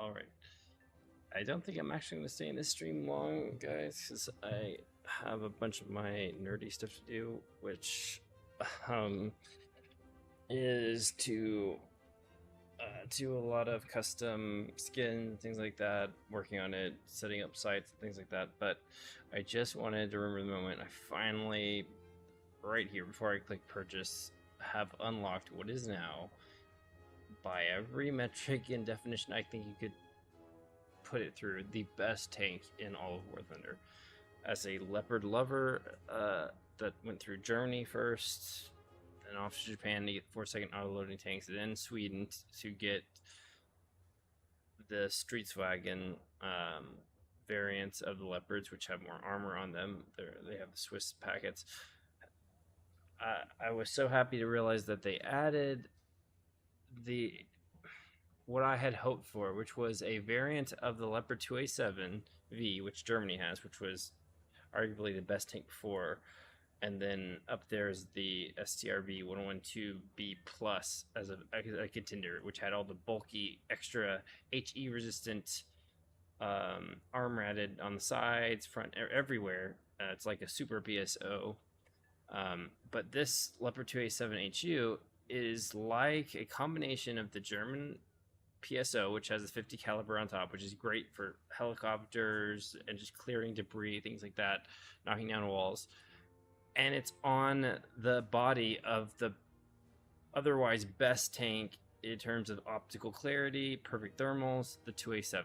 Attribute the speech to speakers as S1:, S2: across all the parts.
S1: Alright. I don't think I'm actually going to stay in this stream long, guys, because I have a bunch of my nerdy stuff to do, which um, is to do a lot of custom skin, things like that, working on it, setting up sites, things like that. But I just wanted to remember the moment I finally, right here, before I click purchase, have unlocked what is now, by every metric and definition I think you could put it through, the best tank in all of War Thunder. As a Leopard lover that went through Germany first, then off to Japan to get 4-second auto-loading tanks, then Sweden to get the Streetswagen variants of the Leopards, which have more armor on them. They have the Swiss packets. I was so happy to realize that they added the what I had hoped for, which was a variant of the Leopard 2A7V, which Germany has, which was arguably the best tank before. And then up there is the STRV 112B Plus as a contender, which had all the bulky, extra HE resistant armor added on the sides, front, everywhere. It's like a super BSO. But this Leopard 2A7HU is like a combination of the German PSO, which has a 50 caliber on top, which is great for helicopters and just clearing debris, things like that, knocking down walls. And it's on the body of the otherwise best tank in terms of optical clarity, perfect thermals, the 2A7.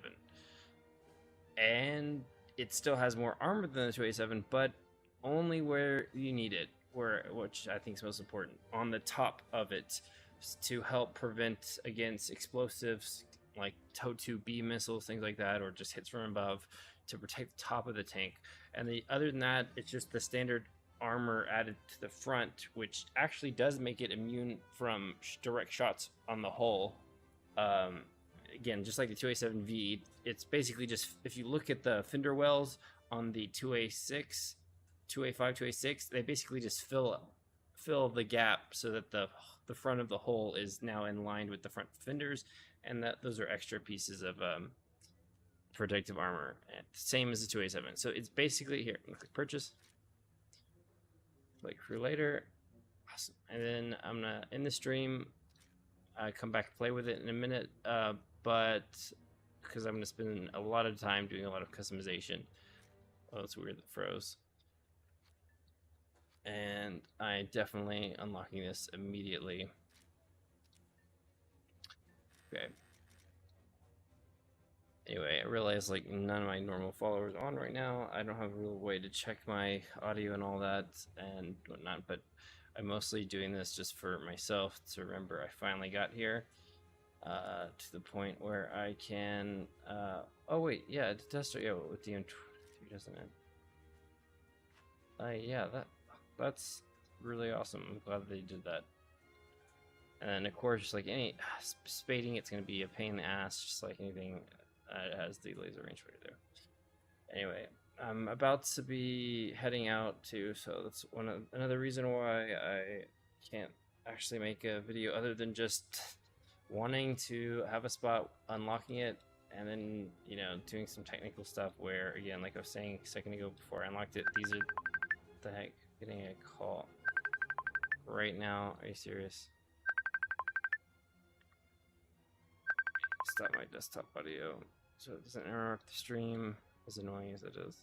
S1: And it still has more armor than the 2A7, but only where you need it, which I think is most important, on the top of it, to help prevent against explosives like TOW-2B missiles, things like that, or just hits from above, to protect the top of the tank. And other than that, it's just the standard armor added to the front, which actually does make it immune from direct shots on the hull. Again, just like the 2A7V, it's basically just, if you look at the fender wells on the 2A6, 2A5, 2A6, they basically just fill the gap so that the front of the hull is now in line with the front fenders, and that those are extra pieces of protective armor, same as the 2A7. So it's basically here. Click purchase, click through later, awesome. And then I'm gonna end the stream, come back and play with it in a minute, but because I'm gonna spend a lot of time doing a lot of customization. Oh, it's weird that froze. And I definitely unlocking this immediately. Okay. Anyway, I realize like none of my normal followers are on right now. I don't have a real way to check my audio and all that and whatnot, but I'm mostly doing this just for myself to remember I finally got here to the point where I can. Oh wait, yeah, it does start. Yeah, with the M2, doesn't it? Yeah, that's really awesome. I'm glad they did that. And then, of course, just like any spading, it's going to be a pain in the ass, just like anything that has the laser rangefinder there. Anyway, I'm about to be heading out too, so that's another reason why I can't actually make a video other than just wanting to have a spot, unlocking it, and then, you know, doing some technical stuff where, again, like I was saying a second ago before I unlocked it, these are, what the heck, getting a call right now. Are you serious? Stop my desktop audio so it doesn't interrupt the stream, as annoying as it is.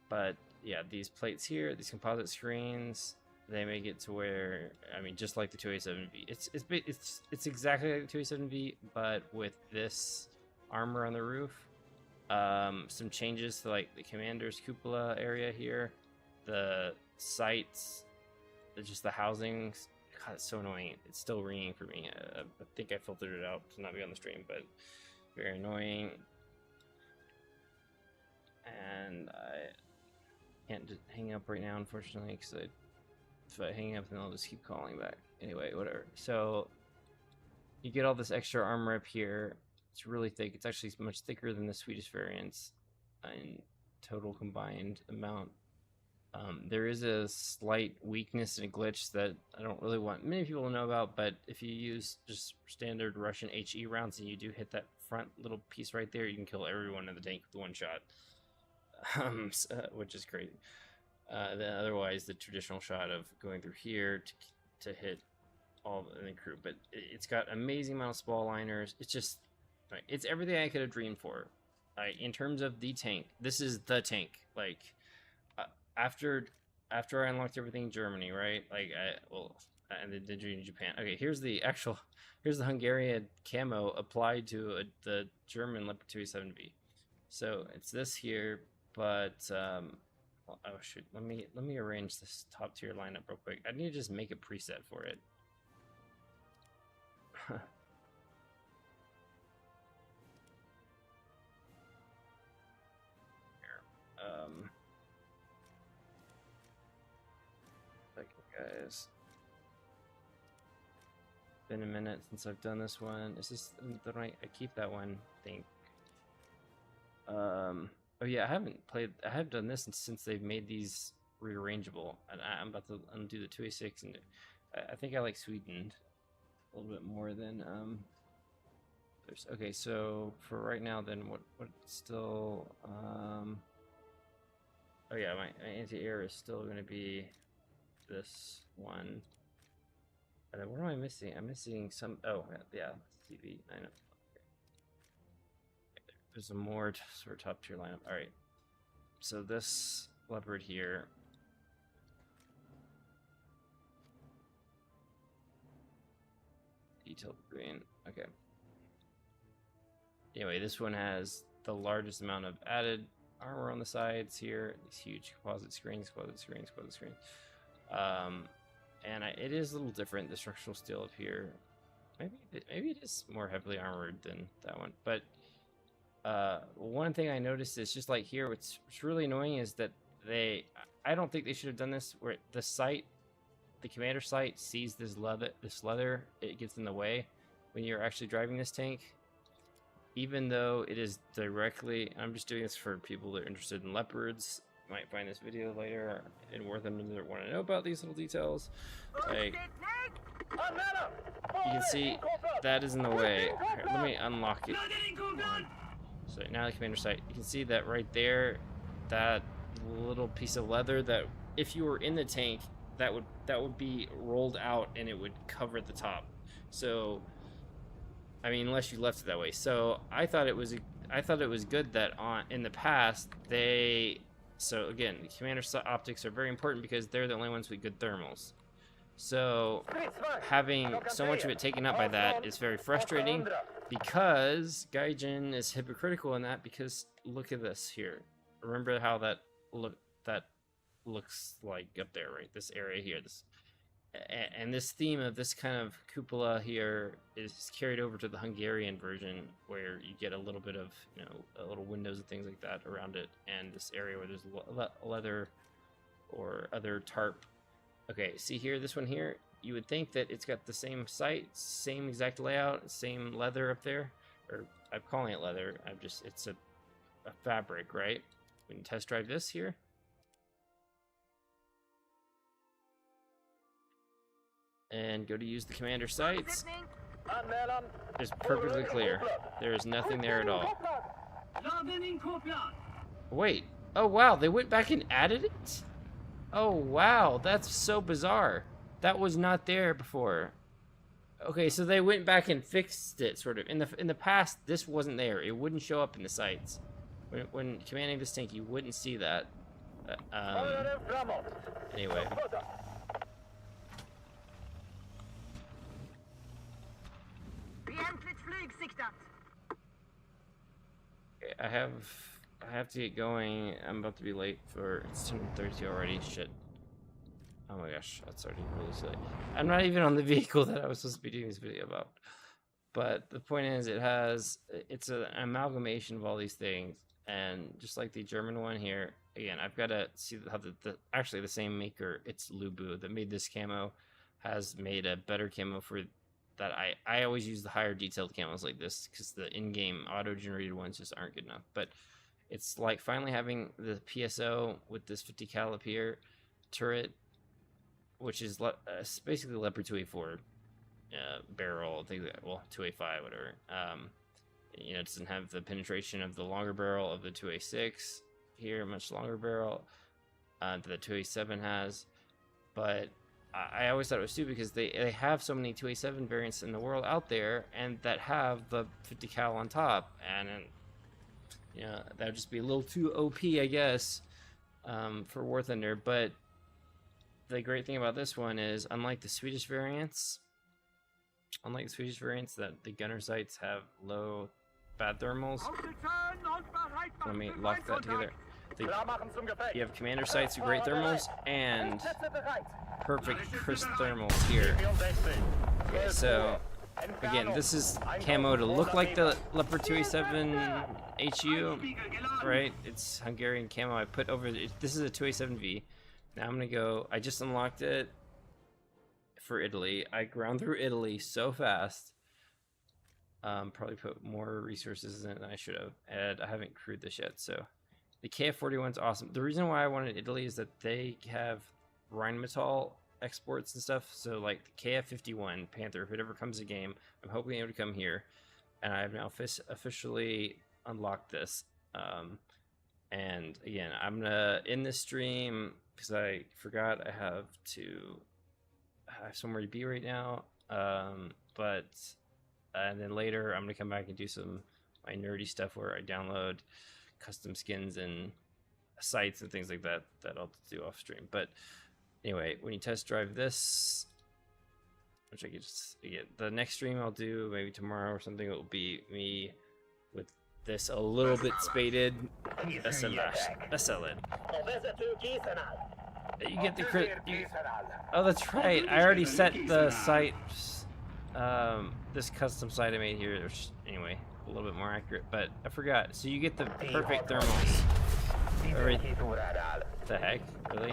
S1: But yeah, these plates here, these composite screens, they make it to where, I mean, just like the 2A7V, it's exactly like the 2A7V, but with this armor on the roof. Some changes to like the commander's cupola area here, the sights, just the housings. God, it's so annoying. It's still ringing for me. I think I filtered it out to not be on the stream, but very annoying. And I can't just hang up right now, unfortunately, because if I hang up, then I'll just keep calling back. Anyway, whatever. So you get all this extra armor up here. It's really thick. It's actually much thicker than the Swedish variants in total combined amount. There is a slight weakness and a glitch that I don't really want many people to know about, but if you use just standard Russian HE rounds and you do hit that front little piece right there, you can kill everyone in the tank with one shot, which is crazy. Then otherwise, the traditional shot of going through here to hit all the crew, but it's got amazing amount of spall liners. It's just, right, it's everything I could have dreamed for. In terms of the tank, this is the tank. Like, after I unlocked everything in Germany, right? Like, and then did in Japan. Okay, here's the Hungarian camo applied to the German Leopard 2A7V. So it's this here, but oh shoot, let me arrange this top tier lineup real quick. I need to just make a preset for it. Guys, been a minute since I've done this one. Is this the right? I keep that one thing. Oh yeah, I have done this since they've made these rearrangeable, and I'm about to undo the 2A6, and I think I like Sweden a little bit more than okay, so for right now, then what still oh yeah, my anti-air is still going to be this one. And then what am I missing? I'm missing some. Oh yeah, CV. I know. There's a more sort of top tier lineup. All right. So this leopard here. Detailed green. Okay. Anyway, this one has the largest amount of added armor on the sides here. These huge composite screens. And it is a little different, the structural steel up here. Maybe it is more heavily armored than that one. But one thing I noticed is just like here, what's really annoying is that I don't think they should have done this, where the commander sight sees this leather, it gets in the way when you're actually driving this tank. Even though it is directly, I'm just doing this for people that are interested in Leopards, might find this video later and worth them to want to know about these little details. Like, you can see that is in the way. Right, let me unlock it. So now the commander sight, you can see that right there, that little piece of leather that if you were in the tank, that would be rolled out and it would cover the top. So I mean, unless you left it that way. So I thought it was good that in the past so again, the commander optics are very important because they're the only ones with good thermals. So having so much of it taken up by that is very frustrating, because Gaijin is hypocritical in that, because look at this here. Remember how that looks like up there, right? This area here, and this theme of this kind of cupola here is carried over to the Hungarian version, where you get a little bit of, little windows and things like that around it, and this area where there's leather or other tarp. Okay, see here, this one here, you would think that it's got the same sight, same exact layout, same leather up there, or I'm calling it leather, it's a fabric, right? We can test drive this here. And go to use the commander sights. It's perfectly clear. There is nothing there at all. Wait. Oh, wow. They went back and added it? Oh, wow. That's so bizarre. That was not there before. Okay, so they went back and fixed it, sort of. In the past, this wasn't there. It wouldn't show up in the sights. When commanding this tank, you wouldn't see that. Anyway. Okay, I have to get going. I'm about to be late for, it's 10:30 already. Shit. Oh my gosh, that's already really silly. I'm not even on the vehicle that I was supposed to be doing this video about. But the point is, it's an amalgamation of all these things, and just like the German one here, again, I've got to see how actually the same maker, it's Lubu, that made this camo, has made a better camo for that. I always use the higher detailed camos like this because the in-game auto-generated ones just aren't good enough. But It's like finally having the PSO with this 50 cal up here turret, which is basically Leopard 2A4 barrel. I think that, well, 2A5, whatever. You know, it doesn't have the penetration of the longer barrel of the 2A6 here, much longer barrel that the 2A7 has. But I always thought it was stupid because they have so many 2A7 variants in the world out there, and that have the 50 cal on top, and you know, that would just be a little too OP, I guess, for War Thunder. But the great thing about this one is, unlike the Swedish variants, that the gunner sights have low bad thermals. Let me lock that together. You have commander sights with great thermals and perfect crisp thermals here. Okay, so again, this is camo to look like the Leopard 2A7 HU, right? It's Hungarian camo I put over. This is a 2A7V. Now I'm gonna go. I just unlocked it for Italy. I ground through Italy so fast. Probably put more resources in it than I should have, and I haven't crewed this yet. So the KF-41 is awesome. The reason why I wanted Italy is that they have Rheinmetall exports and stuff. So like the KF-51 Panther, if it ever comes a game, I'm hoping it would come here. And I have now officially unlocked this. And again, I'm gonna end this stream because I forgot I have somewhere to be right now. And then later I'm gonna come back and do my nerdy stuff where I download custom skins and sites and things like that I'll do off stream. But anyway, when you test drive this, which I get the next stream I'll do maybe tomorrow or something, it will be me with this a little bit spaded SLN. You get the oh, that's right. I already set the site. This custom site I made here, which anyway, a little bit more accurate, but I forgot. So you get the perfect thermals. The heck? Really?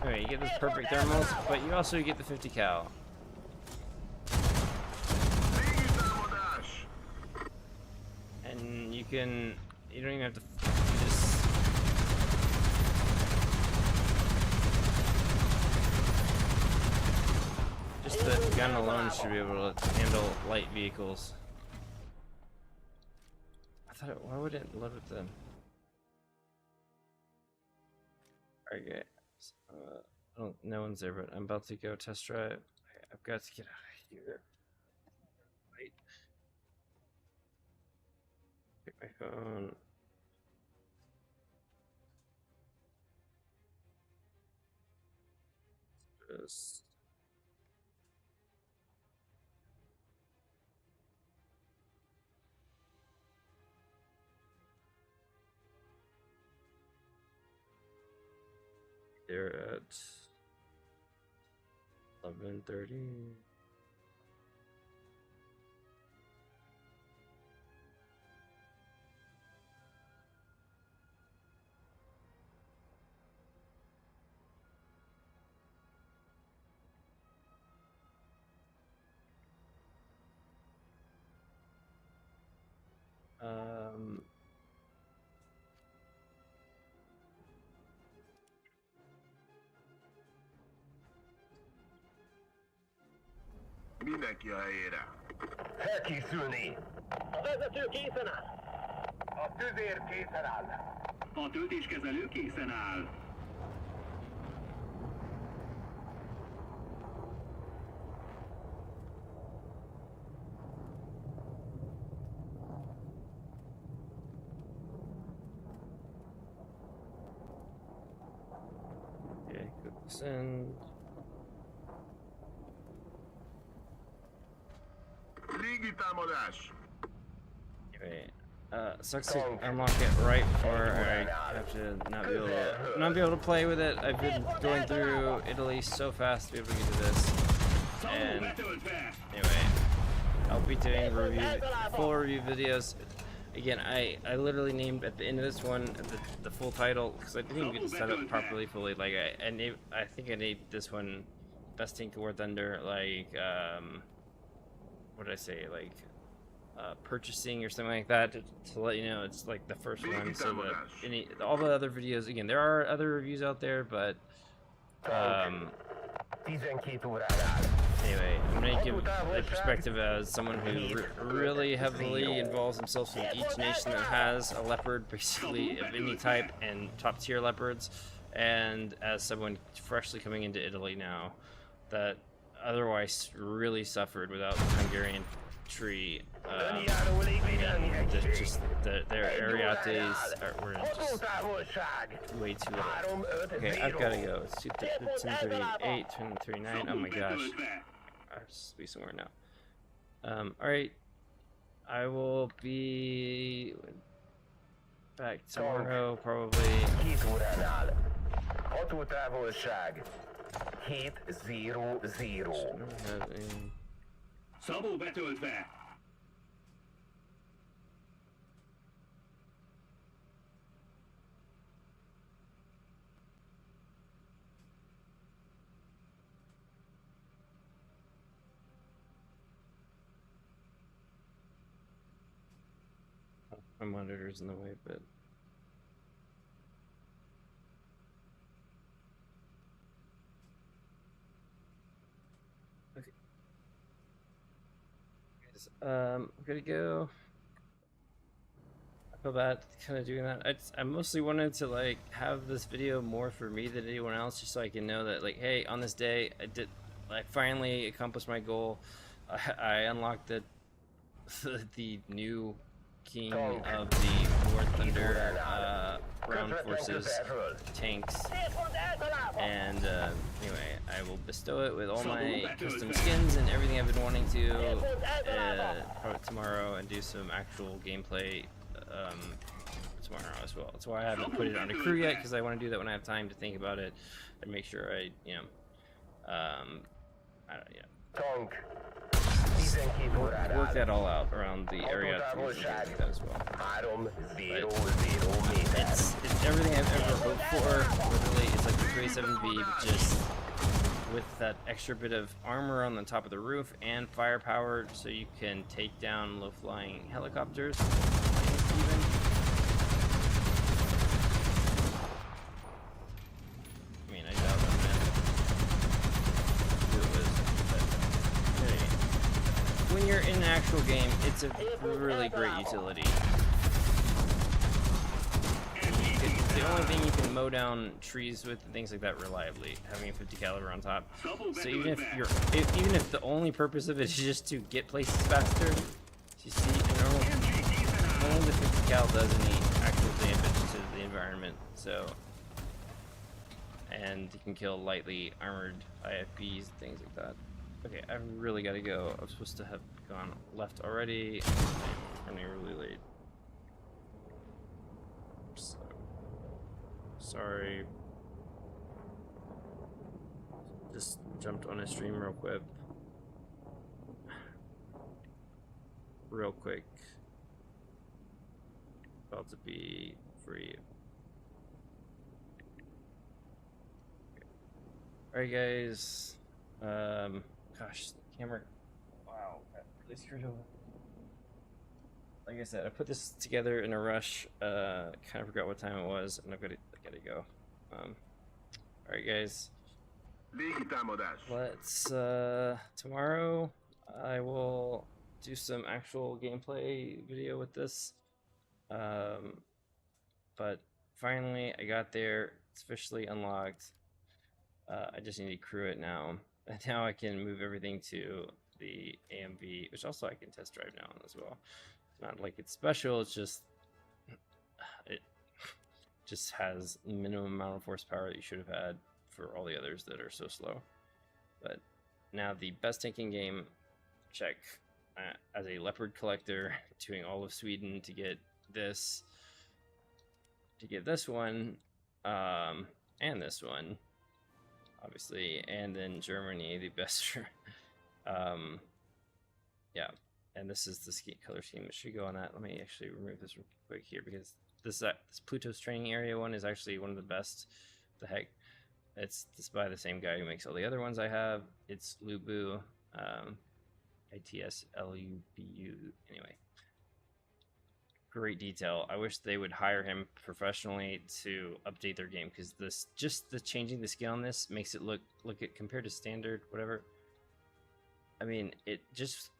S1: Anyway, you get those perfect thermals, but you also get the 50 cal. And you don't even have to just the gun alone should be able to handle light vehicles. Why would it load with them? Okay, no one's there, but I'm about to go test drive. I've got to get out of here. Wait. Pick my phone. Just. They're at 11:30.
S2: Mindenki a helyére.
S3: Felkészülni! A vezető készen áll! A tüzér készen áll!
S2: A töltéskezelő készen áll.
S1: Okay, click send.
S2: Légi támadás.
S1: Anyway, sucks to unlock it right before I have to not be able to play with it. I've been going through Italy so fast to be able to get to this. And anyway, I'll be doing full review videos. Again, I literally named at the end of this one the full title because I didn't even get set up properly fully. Like I think I named this one Best Tank War Thunder. Like what did I say, like purchasing or something like that to let you know it's like the first one, so that all the other videos, again, there are other reviews out there, but anyway, I'm gonna give the perspective as someone who really heavily involves himself in each nation that has a leopard, basically of any type, and top tier leopards, and as someone freshly coming into Italy now that otherwise really suffered without the Hungarian tree. Their Ariates were just way too low. Okay, I've got to go. It's 10:38, 10:39. Oh my gosh, I have to be somewhere now. All right, I will be back tomorrow probably.
S3: 700.
S2: Szabó betöltve.
S1: My monitor's in the way, but okay. I'm gonna go. I feel bad kind of doing that. I mostly wanted to like have this video more for me than anyone else, just so I can know that, like, hey, on this day I finally accomplished my goal. I unlocked the new king of the War Thunder ground forces tanks, and anyway, I will bestow it with all my custom skins and everything I've been wanting to probably tomorrow, and do some actual gameplay tomorrow as well. That's why I haven't put it on a crew yet, because I want to do that when I have time to think about it and make sure I work that all out around the area and things like that as well. It's everything I've ever hoped for. Literally, it's like the 387V, but just with that extra bit of armor on the top of the roof and firepower, so you can take down low-flying helicopters. Even. I mean, I doubt that, man. When you're in an actual game, it's a really great utility. It's the only thing you can mow down trees with and things like that reliably, having a 50 caliber on top. So even if the only purpose of it is just to get places faster, you see, only the 50 cal does any actual damage to the environment. So, and you can kill lightly armored IFBs and things like that. Okay, I've really got to go. I'm supposed to have gone left already. I'm running really late. So, sorry. Just jumped on a stream real quick. About to be free. Okay. Alright, guys. Gosh, the camera. Wow, that really screwed over. Like I said, I put this together in a rush. Kind of forgot what time it was, and I gotta go. Alright, guys. Let's tomorrow I will do some actual gameplay video with this. But finally I got there. It's officially unlocked. I just need to crew it now. And now I can move everything to the AMV, which also I can test drive now as well. It's not like it's special, it's just it just has minimum amount of horsepower that you should have had for all the others that are so slow. But now the best tanking game, check. As a leopard collector, doing all of Sweden to get this one, and this one, obviously, and then Germany, the best. Yeah, and this is the color scheme. It should go on that. Let me actually remove this real quick here, because this Pluto's training area one is actually one of the best. The heck, it's by the same guy who makes all the other ones I have. It's Lubu, ITSLUBU. Anyway, great detail. I wish they would hire him professionally to update their game, because this just the changing the scale on this makes it look at compared to standard whatever. I mean, it just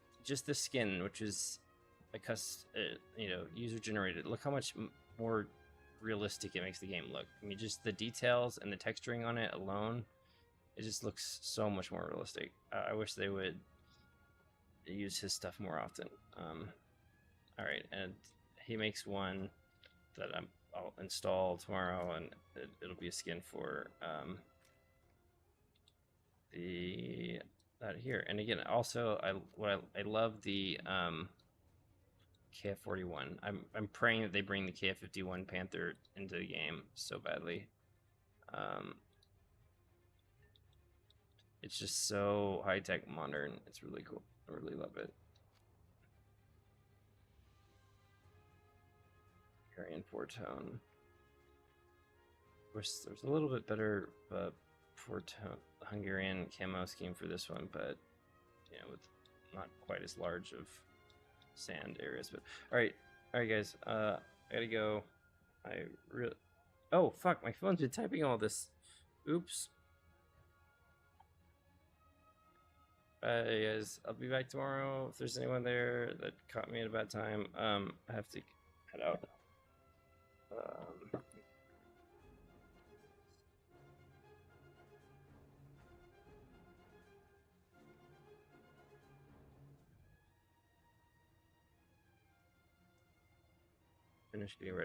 S1: the skin, which is a user generated. Look how much more realistic it makes the game look. I mean, just the details and the texturing on it alone, it just looks so much more realistic. I wish they would use his stuff more often. All right, and he makes one that I'll install tomorrow, and it'll be a skin for that here. And again, also I love the KF-41. I'm praying that they bring the KF-51 Panther into the game so badly. It's just so high-tech modern. It's really cool. I really love it. Hungarian four-tone. Wish there was a little bit better four-tone Hungarian camo scheme for this one, but with not quite as large of sand areas. But all right guys, I gotta go. Oh fuck, my phone's been typing all this. Oops. Guys, I'll be back tomorrow. If there's anyone there that caught me at a bad time, I have to head out. Finish getting ready.